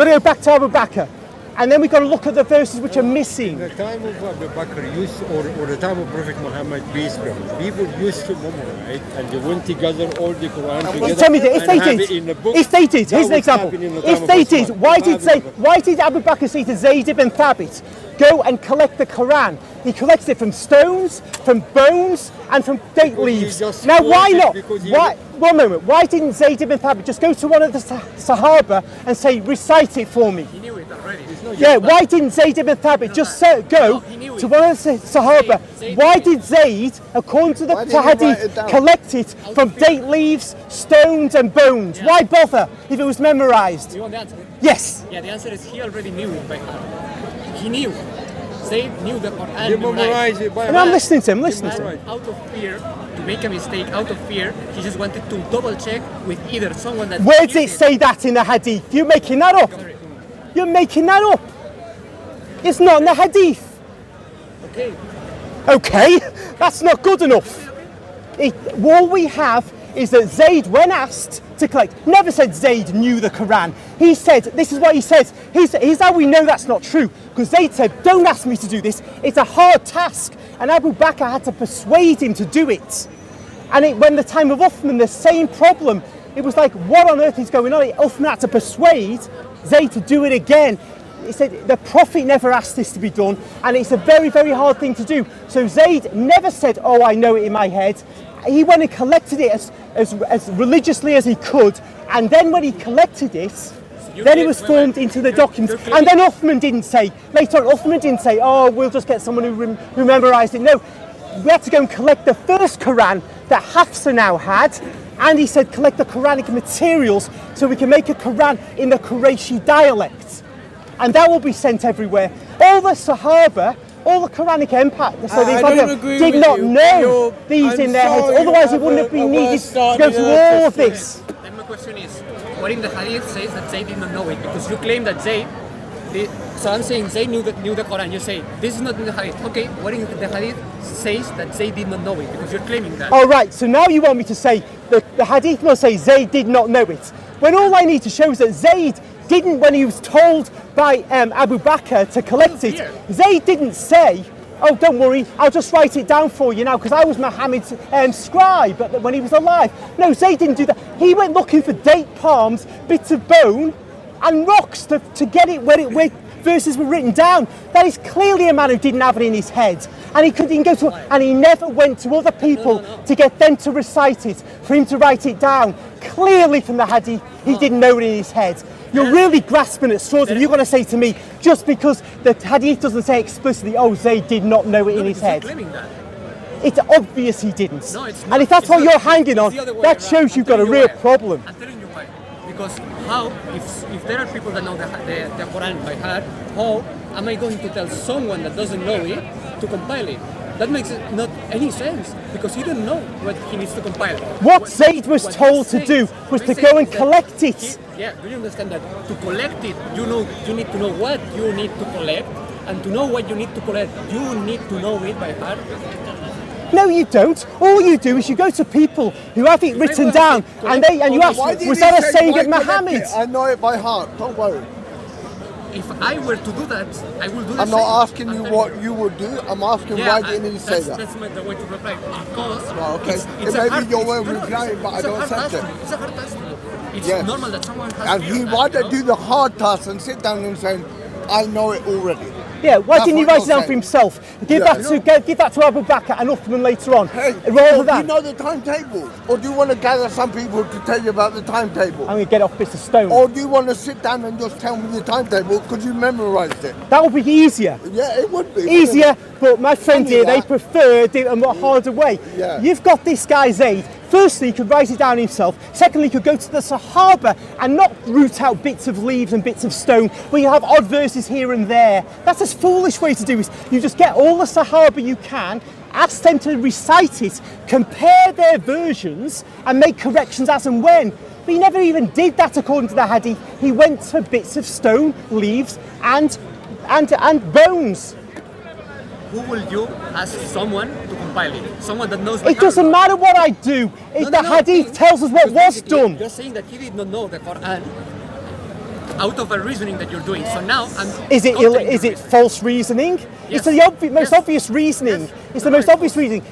Got to go back to Abu Bakr. And then we've got to look at the verses which are missing. In the time of Abu Bakr, or the time of Prophet Muhammad, peace be upon him, people used to memorize and they went together all the Quran together. Tell me that if they did, here's an example. If they did, why did Abu Bakr say to Zayd ibn Thabit, go and collect the Quran? He collects it from stones, from bones, and from date leaves. Now, why not? One moment. Why didn't Zayd ibn Thabit just go to one of the Sahaba and say, recite it for me? He knew it already. Yeah, why didn't Zayd ibn Thabit just go to one of the Sahaba? Why did Zayd, according to the hadith, collect it from date leaves, stones, and bones? Yeah. Why bother if it was memorized? Do you want the answer? Yes. Yeah, the answer is he already knew it by heart. He knew. Zayd knew the Quran. He memorized it by heart. And I'm listening to him, Out of fear, to make a mistake, out of fear, he just wanted to double check with either someone that... Where does it say that in the hadith? You're making that up. You're making that up. It's not in the hadith. Okay, that's not good enough. All we have is that Zayd, when asked to collect, never said Zayd knew the Quran. He said, this is what he says. Here's how we know that's not true. Because Zayd said, don't ask me to do this. It's a hard task. And Abu Bakr had to persuade him to do it. And when the time of Uthman, the same problem. It was like, what on earth is going on? Uthman had to persuade Zayd to do it again. He said the Prophet never asked this to be done, and it's a very, very hard thing to do. So Zayd never said, oh, I know it in my head. He went and collected it as religiously as he could, and then when he collected it, then it was formed into the documents. And then Uthman didn't say, later on, Uthman didn't say, oh, we'll just get someone who memorized it. No, we had to go and collect the first Quran that Hafsa now had, and he said collect the Quranic materials so we can make a Quran in the Qurayshi dialect. And that will be sent everywhere. All the Sahaba, all the Quranic empire, so did not know these in their heads. Otherwise, it wouldn't have been needed to go through all of this. Then my question is, what in the hadith says that Zayd did not know it? Because you claim that Zayd, so I'm saying Zayd knew the Quran. You say this is not in the hadith. Okay, what in the hadith says that Zayd did not know it? Because you're claiming that. All right, so now you want me to say that the hadith must say Zayd did not know it. When all I need to show is that Zayd didn't, when he was told by Abu Bakr to collect it, Zayd didn't say, oh, don't worry, I'll just write it down for you now because I was Muhammad's scribe when he was alive. No, Zayd didn't do that. He went looking for date palms, bits of bone, and rocks to get it where verses were written down. That is clearly a man who didn't have it in his head. And he couldn't go to, and he never went to other people to get them to recite it, for him to write it down. Clearly from the hadith, he didn't know it in his head. You're really grasping at straws, and you're going to say to me, just because the hadith doesn't say explicitly, oh, Zayd did not know it in his head. It's obvious he didn't. No, it's not. And if that's what you're hanging on, that shows you've got a real problem. I'm telling you why. Because how, if there are people that know the Quran by heart, how am I going to tell someone that doesn't know it to compile it? That makes not any sense, because he didn't know what he needs to compile. What Zayd was told to do was to go and collect it. Yeah, do you understand that? To collect it, you need to know what you need to collect, and to know what you need to collect, you need to know it by heart. No, you don't. All you do is you go to people who have it written down, and you ask, was that a saying of Muhammad? I know it by heart, don't worry. If I were to do that, I will do the I'm not asking you what you would do, I'm asking why didn't you say that? That's the way to reply. Because well, okay. it's it may be your way of replying, but I don't accept it. It's a hard task. It's normal that someone has and he rather do the hard task and sit down and say, I know it already. Yeah, why didn't he write it down for himself? Give that to Abu Bakr and Uthman later on. Hey, rather than, do you know the timetable? Or do you want to gather some people to tell you about the timetable? I'm going to get off bits of stone. Or do you want to sit down and just tell me the timetable because you memorised it? That would be easier. Yeah, it would be. Easier, but my friend here, they preferred it a more harder way. Yeah. You've got this guy Zayd. Firstly, he could write it down himself. Secondly, he could go to the Sahaba and not root out bits of leaves and bits of stone where you have odd verses here and there. That's a foolish way to do it. You just get all the Sahaba you can, ask them to recite it, compare their versions and make corrections as and when. But he never even did that according to the hadith. He went for bits of stone, leaves and bones. Who will you ask someone to compile it? Someone that knows. It doesn't matter what I do. The hadith tells us what was done. You're saying that he did not know the Quran. out of a reasoning that you're doing. So now I'm. Is it false reasoning? Yes. It's the most Yes. obvious reasoning. Yes. It's the most obvious reasoning.